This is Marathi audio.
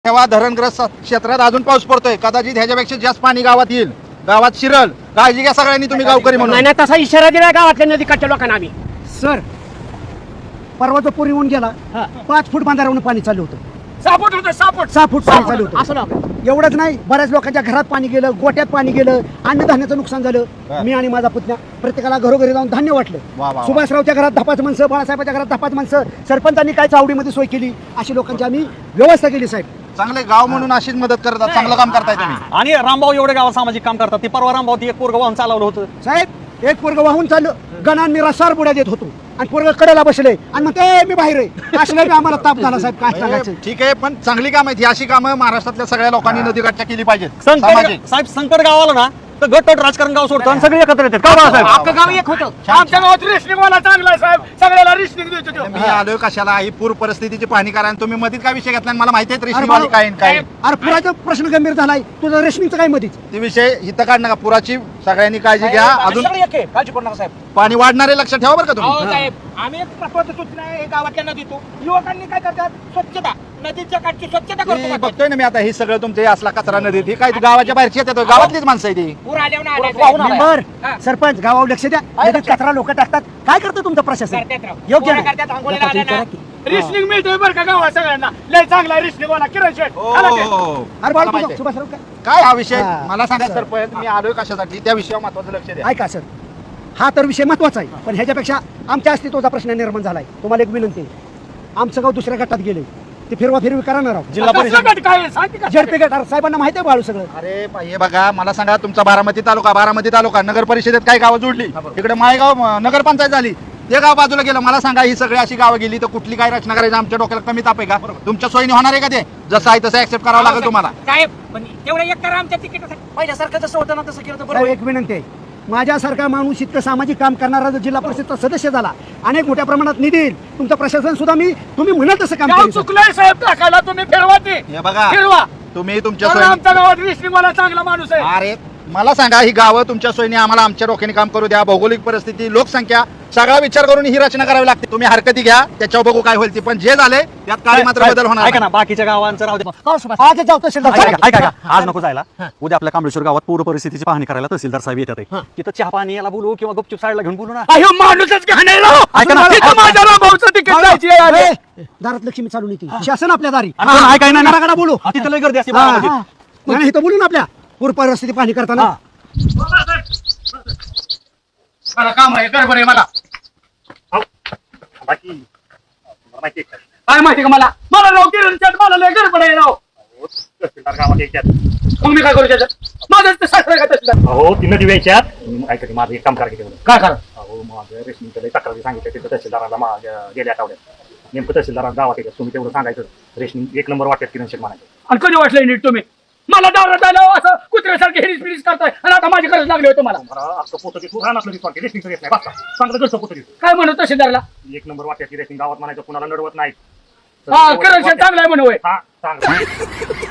तेव्हा धरणग्रस्त क्षेत्रात अजून पाऊस पडतोय, कदाचित ह्याच्यापेक्षा जास्त पाणी गावात येईल, गावात शिरल. काळजी घ्या सगळ्यांनी, तुम्ही गावकरी म्हणून. नाही तसा इशारा दिला गावातल्या नदीकाठच्या लोकांना आम्ही. सर परवा जो पूर येऊन गेला 5 फूट बांधारावरून पाणी चालू होतं, 6 फूट होतं, 6 फूट पाणी चालू होतं. असं नव्हतं. एवढंच नाही, बऱ्याच लोकांच्या घरात पाणी गेलं, गोट्यात पाणी गेलं, अन्नधान्याचं नुकसान झालं. मी आणि माझा पुतण्या प्रत्येकाला घरोघरी जाऊन धान्य वा, वाटलं. वा. सुभाषरावच्या घरात 10 माणसं, बाळासाहेबांच्या घरात 10 माणसं, सरपंचांनी काय चावडीमध्ये सोय केली, अशी लोकांची आम्ही व्यवस्था केली. साहेब चांगले गाव म्हणून अशीच मदत करतात, चांगलं काम करताय तुम्ही. आणि रामभाऊ एवढे गावात सामाजिक काम करतात. ते परवा रामभाऊ ती एक पोरग वाहून चालवलं होतं. साहेब एक पोरग वाहून चाललं, गणान मी रसार बुड्या देत होतो आणि पोरग कडेला बसले आणि मग ते मी बाहेर आहे. असलं बी आम्हाला ताप झाला. साहेब काय सांगायचं. ठीक आहे, पण चांगली काम आहेत ही. अशी कामं महाराष्ट्रातल्या सगळ्या लोकांनी नदीकाठच्या केली पाहिजेत. संकट सामाजिक साहेब, संकट गावाला ना तर गटट राजकारण गाव सोडतो आणि सगळे एकत्र येतात. का बाळासाहेब? अख्खं गाव एक होतं. आमच्या गावात रेशनिंग वाला चांगला आहे साहेब, सगळ्याला रेशनिंग देतो तो. मी आलोय कशाला, ही पूर परिस्थितीची पाहणी करा. आणि तुम्ही मधीत काय विषय घेतला आणि मला माहिती आहे रेशनिंगवाली काय आणि काय. अरे पुराचा प्रश्न गंभीर झालाय, तुझं रेशनिंगचं काय मधीच. ते विषय इथं काढ नका. पुराची सगळ्यांनी काळजी घ्या. अजून सगळे एक आहे, काळजी करू नका साहेब. पाणी वाढणारे लक्षात ठेवा बरं का अहो तुम्ही. साहेब, आम्ही एक महत्वाचं सूचना आहे गावातल्या नदीतो. युवकांनी काय करतात, स्वच्छता, नदीच्या काठची स्वच्छता मी करतो. बघतोय ना, मी आता हे सगळं तुमचे असला कचरा नदीत ही काय गावाच्या बाहेरची येतात, गावातलीच माणसं आहे ती. पूर आल्यावर आणायचं. मेंबर, हा. सरपंच गावावर लक्ष द्या. नदीत कचरा लोक टाकतात. काय करतं तुमचं प्रशासन? करतात राव. योग्य पोरं नाही. करतात, अंघोळीला नका आल्या ना. विचारा रेशनिंग मिळतोय बरं का गावात सगळ्यांना. लय चांगला रेशनिंग वाला किरण शेठ. हो, आला ते. अरे मला बाळा, माहिती आहे. सुभाषराव काय काय हा विषय हा. मला सांगा सरपंच. मी आलोय कशासाठी त्या विषयावर महत्वाचं लक्ष द्या. ऐका सर, हा तर विषय महत्वाचा आहे, पण ह्याच्यापेक्षा आमच्या अस्तित्वाचा प्रश्न निर्माण झालाय. तुम्हाला एक विनंती आहे, आमचं गाव दुसऱ्या गटात गेले, ते फिरवी करणार आहोत. जिल्हा परिषद कसलं गट काय आहे? सांग की कसलं झेडपी गट. अरे साहेबांना माहिती आहे बाळू सगळं. अरे हे बघा, मला सांगा, तुमचा बारामती तालुका नगर परिषदेत काय गावं जोडली, इकडे माळेगाव नगरपंचायत झाली, ते गाव बाजूला गेलं. मला सांगा, ही सगळी अशी गावं गेली तर कुठली काय रचना करायची? आमच्या डोक्याला कमी ताप आहे का? तुमच्या सोयीने होणार आहे का ते? जसं आहे तसं ऍक्सेप्ट करावं लागेल तुम्हाला. साहेब, पण तेवढं एक करा आमच्या तिकीट. पहिल्यासारखं जसं होतं ना तसं केलं तर साहेब, बरोबर. एक विनंती आहे, माझ्यासारखा माणूस इतकं सामाजिक काम करणारा जर जिल्हा परिषदचा सदस्य झाला, अनेक मोठ्या प्रमाणात निधी येईल. तुमचं प्रशासन सुद्धा तुम्ही म्हणाल तसं काम गाव करेल. चुकलंय साहेब, टाकायला तुम्ही फिरवा ते. हे बघा, फिरवा. तुम्ही तुमच्या कारण सोयीने. आमच्या गावात रेशनिंग वाला चांगला माणूस आहे. अरे मला सांगा, ही गावं तुमच्या सोयीने आम्हाला आमच्या डोक्याने काम करू द्या. भौगोलिक परिस्थिती, लोकसंख्या सगळा विचार करून ही रचना करावी लागते. तुम्ही हरकती घ्या, त्याच्यावर बघू काय होईल ती. पण जे झाले त्यात काळी मात्र बदल होणार ऐका नाही. ना, बाकीच्या गावांचं राहू दे. आज जाऊ तहसीलदार ऐका, साहेब. ऐका, आज नको जायला. उद्या आपल्या कांबळेश्वर गावात पूर परिस्थितीची पाहणी करायला तहसीलदार साहेब येतात आहे. तिथं चहा पाणी याला बोलू किंवा गुपचूप साईडला घेऊन बोलू ना. अहो माणूसच घाणेला. ऐका ना, तिथं माझ्या भाऊचं तिकीट जायची आहे. अरे. ए, दारात लक्ष्मी चालू नाही ती. शासन आपल्या दारी. आणि ऐका ना, गडागडा बोलू. हा, तिथं लय गर्दी असते हा, बारामतीत. हा. नाही, इथं बोलू ना आपल्या पूर परिस्थिती पाहणी करताना. मला काम आहे, गडबड आहे मला. काय माहिती का मला? मला राव किरण शेठ, मला लय गडबड आहे राव. मग मी काय करू त्याच्यात? माझं ते सासरं आहे का तहसीलदार? अहो ती नदी व्यायच्यात ऐका माझं एक काम करायचं काय करा? अहो माझं रेशनिंगचं तक्रारी सांगितलं तिथं तहसीलदाराला गेल्या आठवड्यात. नेमकं तहसीलदार गावात येतात, तुम्ही तेवढं सांगायचं. रेशनिंग 1 नंबर वाटत किरण शेठ म्हणायचं. आणि कधी वाटलंय नीट तुम्ही? मला दारात आलं असं कुत्र्यासारखे हिरीस फिरीस करताय आणि आता माझी गरज लागली होती तुम्हाला. मला असं पोतं दिसू राहणार दिसतो, रेशनिंगचं येत नाही. बघा चांगलं जसं पोतं दिसतो. काय म्हणू तहसीलदारला? 1 नंबर वाटत की रेशनिंग गावात म्हणायचं, कुणाला नडवत नाही. हा, किरण शेठ चांगला आहे म्हणू होय. हा चांगलं.